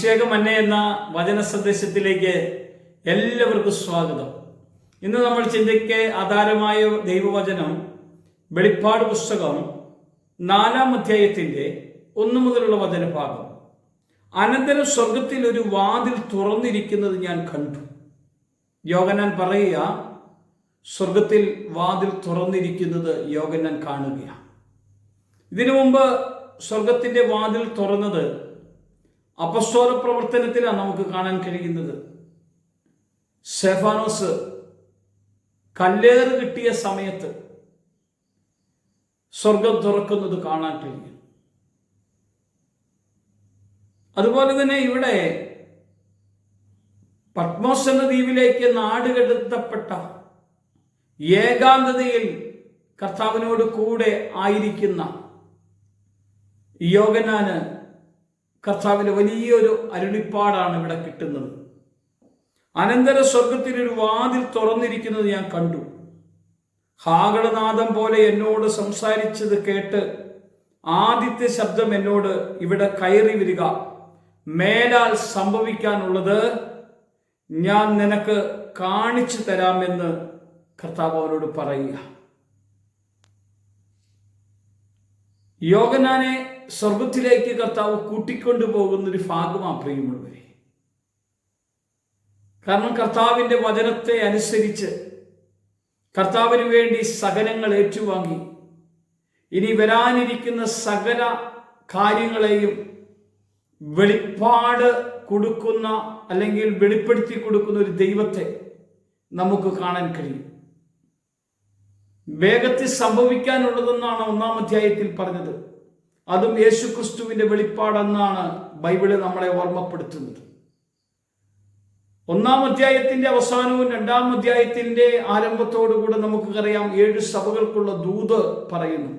അഭിഷേകമന്ന എന്ന വചന സന്ദേശത്തിലേക്ക് എല്ലാവർക്കും സ്വാഗതം. ഇന്ന് നമ്മൾ ചിന്തയ്ക്ക് ആധാരമായ ദൈവവചനം വെളിപ്പാട് പുസ്തകം 4-ാം അധ്യായത്തിന്റെ 1 മുതലുള്ള വചനഭാഗം. അനന്തരം സ്വർഗത്തിൽ ഒരു വാതിൽ തുറന്നിരിക്കുന്നത് ഞാൻ കണ്ടു. യോഹന്നാൻ പറയുക, സ്വർഗത്തിൽ വാതിൽ തുറന്നിരിക്കുന്നത് യോഹന്നാൻ കാണുകയാണ്. ഇതിനു മുമ്പ് സ്വർഗത്തിന്റെ വാതിൽ തുറന്നത് അപ്പസ്തോല പ്രവർത്തനത്തിലാണ് നമുക്ക് കാണാൻ കഴിയുന്നത്. സ്തെഫാനോസ് കല്ലേറ് കിട്ടിയ സമയത്ത് സ്വർഗം തുറക്കുന്നത് കാണാൻ കഴിയും. അതുപോലെ തന്നെ ഇവിടെ പത്മോസ് എന്ന ദ്വീപിലേക്ക് നാടുകടത്തപ്പെട്ട ഏകാന്തതയിൽ കർത്താവിനോട് കൂടെ ആയിരിക്കുന്ന യോഹന്നാന് കർത്താവിന്റെ വലിയൊരു അരുളിപ്പാടാണ് ഇവിടെ കിട്ടുന്നത്. അനന്തര സ്വർഗത്തിൽ ഒരു വാതിൽ തുറന്നിരിക്കുന്നത് ഞാൻ കണ്ടു. ഹാഗളനാദം പോലെ എന്നോട് സംസാരിച്ചത് കേട്ട് ആദ്യത്തെ ശബ്ദം എന്നോട്, ഇവിടെ കയറി വരിക, മേലാൽ സംഭവിക്കാനുള്ളത് ഞാൻ നിനക്ക് കാണിച്ചു തരാമെന്ന് കർത്താവ് അവനോട് പറയുക. യോഹന്നാനെ സ്വർഗത്തിലേക്ക് കർത്താവ് കൂട്ടിക്കൊണ്ടു പോകുന്നൊരു ഭാഗമാണ് പ്രിയമുള്ളവരെ. കാരണം കർത്താവിന്റെ വചനത്തെ അനുസരിച്ച് കർത്താവിന് വേണ്ടി സകലങ്ങൾ ഏറ്റുവാങ്ങി ഇനി വരാനിരിക്കുന്ന സകല കാര്യങ്ങളെയും വെളിപ്പാട് കൊടുക്കുന്ന അല്ലെങ്കിൽ വെളിപ്പെടുത്തി കൊടുക്കുന്ന ഒരു ദൈവത്തെ നമുക്ക് കാണാൻ കഴിയും. വേഗത്തിൽ സംഭവിക്കാനുള്ളതെന്നാണ് 1-ാം അധ്യായത്തിൽ പറഞ്ഞത്. അതും യേശുക്രിസ്തുവിന്റെ വെളിപ്പാടെന്നാണ് ബൈബിള് നമ്മളെ ഓർമ്മപ്പെടുത്തുന്നത്. 1-ാം അധ്യായത്തിന്റെ അവസാനവും 2-ാം അധ്യായത്തിന്റെ ആരംഭത്തോടുകൂടെ നമുക്കറിയാം 7 സഭകൾക്കുള്ള ദൂത് പറയുന്നു.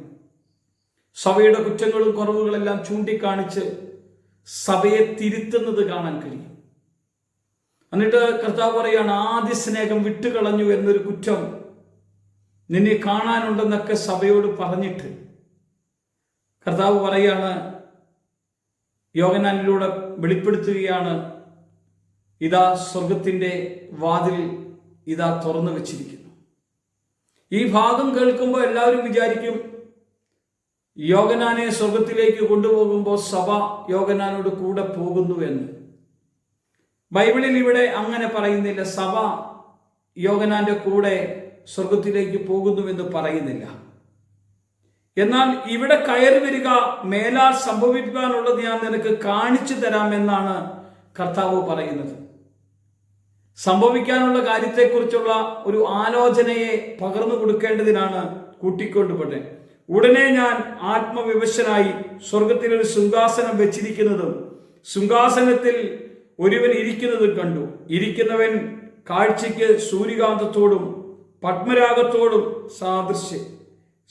സഭയുടെ കുറ്റങ്ങളും കുറവുകളെല്ലാം ചൂണ്ടിക്കാണിച്ച് സഭയെ തിരുത്തുന്നത് കാണാൻ കഴിയും. എന്നിട്ട് കർത്താവ് പറയാണ്, ആദ്യ സ്നേഹം വിട്ടുകളഞ്ഞു എന്നൊരു കുറ്റം നിന്നെ കാണാനുണ്ടെന്നൊക്കെ സഭയോട് പറഞ്ഞിട്ട് കർത്താവ് പറയാണ്, യോഹന്നാനിലൂടെ വെളിപ്പെടുത്തുകയാണ്, ഇതാ സ്വർഗത്തിന്റെ വാതിൽ ഇതാ തുറന്നു വെച്ചിരിക്കുന്നു. ഈ ഭാഗം കേൾക്കുമ്പോൾ എല്ലാവരും വിചാരിക്കും യോഹന്നാനെ സ്വർഗത്തിലേക്ക് കൊണ്ടുപോകുമ്പോൾ സഭ യോഹന്നാനോട് കൂടെ പോകുന്നു എന്ന്. ബൈബിളിൽ ഇവിടെ അങ്ങനെ പറയുന്നില്ല. സഭ യോഹന്നാന്റെ കൂടെ സ്വർഗത്തിലേക്ക് പോകുന്നുവെന്ന് പറയുന്നില്ല. എന്നാൽ ഇവിടെ കയറി വരിക, മേലാൽ സംഭവിക്കാനുള്ളത് ഞാൻ നിനക്ക് കാണിച്ചു തരാമെന്നാണ് കർത്താവ് പറയുന്നത്. സംഭവിക്കാനുള്ള കാര്യത്തെക്കുറിച്ചുള്ള ഒരു ആലോചനയെ പകർന്നു കൊടുക്കേണ്ടതിനാണ് കൂട്ടിക്കൊണ്ടുപോട്ടെ. ഉടനെ ഞാൻ ആത്മവിവശനായി സ്വർഗത്തിൽ ഒരു സിംഹാസനം വെച്ചിരിക്കുന്നതും സിംഹാസനത്തിൽ ഒരുവൻ ഇരിക്കുന്നതും കണ്ടു. ഇരിക്കുന്നവൻ കാഴ്ചയ്ക്ക് സൂര്യകാന്തത്തോടും പത്മരാഗത്തോടും സാദൃശ്യം.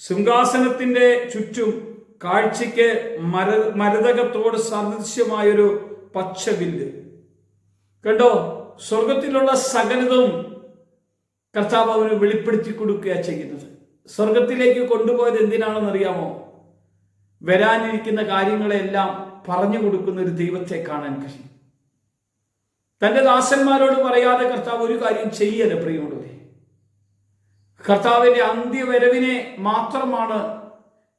സിംഹാസനത്തിന്റെ ചുറ്റും കാഴ്ചയ്ക്ക് മരതകത്തോട് സദൃശ്യമായൊരു പച്ചവില്ല് കണ്ടോ. സ്വർഗത്തിലുള്ള സകലതും കർത്താവ് അവന് വെളിപ്പെടുത്തി കൊടുക്കുകയാണ് ചെയ്യുന്നത്. സ്വർഗത്തിലേക്ക് കൊണ്ടുപോയത് എന്തിനാണെന്നറിയാമോ? വരാനിരിക്കുന്ന കാര്യങ്ങളെല്ലാം പറഞ്ഞു കൊടുക്കുന്ന ഒരു ദൈവത്തെ കാണാൻ കഴിയും. തന്റെ ദാസന്മാരോട് പറയാതെ കർത്താവ് ഒരു കാര്യം ചെയ്യല പ്രിയമുള്ളവരെ. കർത്താവിന്റെ അന്ത്യവരവിനെ മാത്രമാണ്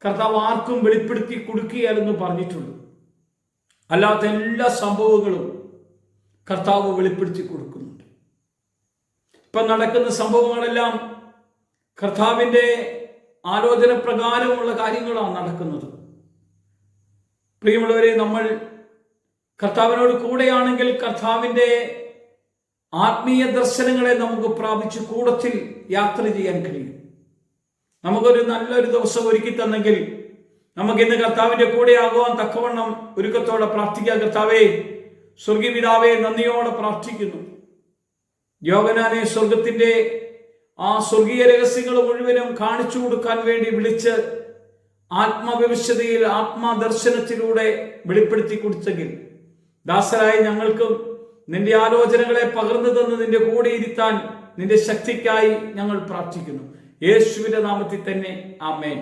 കർത്താവ് ആർക്കും വെളിപ്പെടുത്തി കൊടുക്കുകയെന്ന് പറഞ്ഞിട്ടുള്ളൂ. അല്ലാത്ത എല്ലാ സംഭവങ്ങളും കർത്താവ് വെളിപ്പെടുത്തി കൊടുക്കുന്നുണ്ട്. ഇപ്പം നടക്കുന്ന സംഭവങ്ങളെല്ലാം കർത്താവിന്റെ ആലോചന പ്രകാരമുള്ള കാര്യങ്ങളാണ് നടക്കുന്നത്. പ്രിയമുള്ളവരെ, നമ്മൾ കർത്താവിനോട് കൂടെയാണെങ്കിൽ കർത്താവിന്റെ ആത്മീയ ദർശനങ്ങളെ നമുക്ക് പ്രാപിച്ച് കൂടത്തിൽ യാത്ര ചെയ്യാൻ കഴിയും. നമുക്കൊരു നല്ലൊരു ദിവസം ഒരുക്കി തന്നെങ്കിൽ നമുക്ക് ഇന്ന് കർത്താവിന്റെ കൂടെ ആകുവാൻ തക്കവണ്ണം ഒരുക്കത്തോടെ പ്രാർത്ഥിക്കുക. കർത്താവേ, സ്വർഗീയ പിതാവേ, നന്ദിയോടെ പ്രാർത്ഥിക്കുന്നു. യോഹന്നാനെ സ്വർഗത്തിന്റെ ആ സ്വർഗീയ രഹസ്യങ്ങൾ മുഴുവനും കാണിച്ചു കൊടുക്കാൻ വേണ്ടി വിളിച്ച് ആത്മവിവശതയിൽ ആത്മദർശനത്തിലൂടെ വെളിപ്പെടുത്തി കൊടുത്തെങ്കിൽ ദാസരായ ഞങ്ങൾക്കും നിന്റെ ആലോചനകളെ പകർന്നു തന്ന് നിന്റെ കൂടെ ഇരുത്താൻ നിന്റെ ശക്തിക്കായി ഞങ്ങൾ പ്രാർത്ഥിക്കുന്നു. യേശുവിന്റെ നാമത്തിൽ തന്നെ ആമേൻ.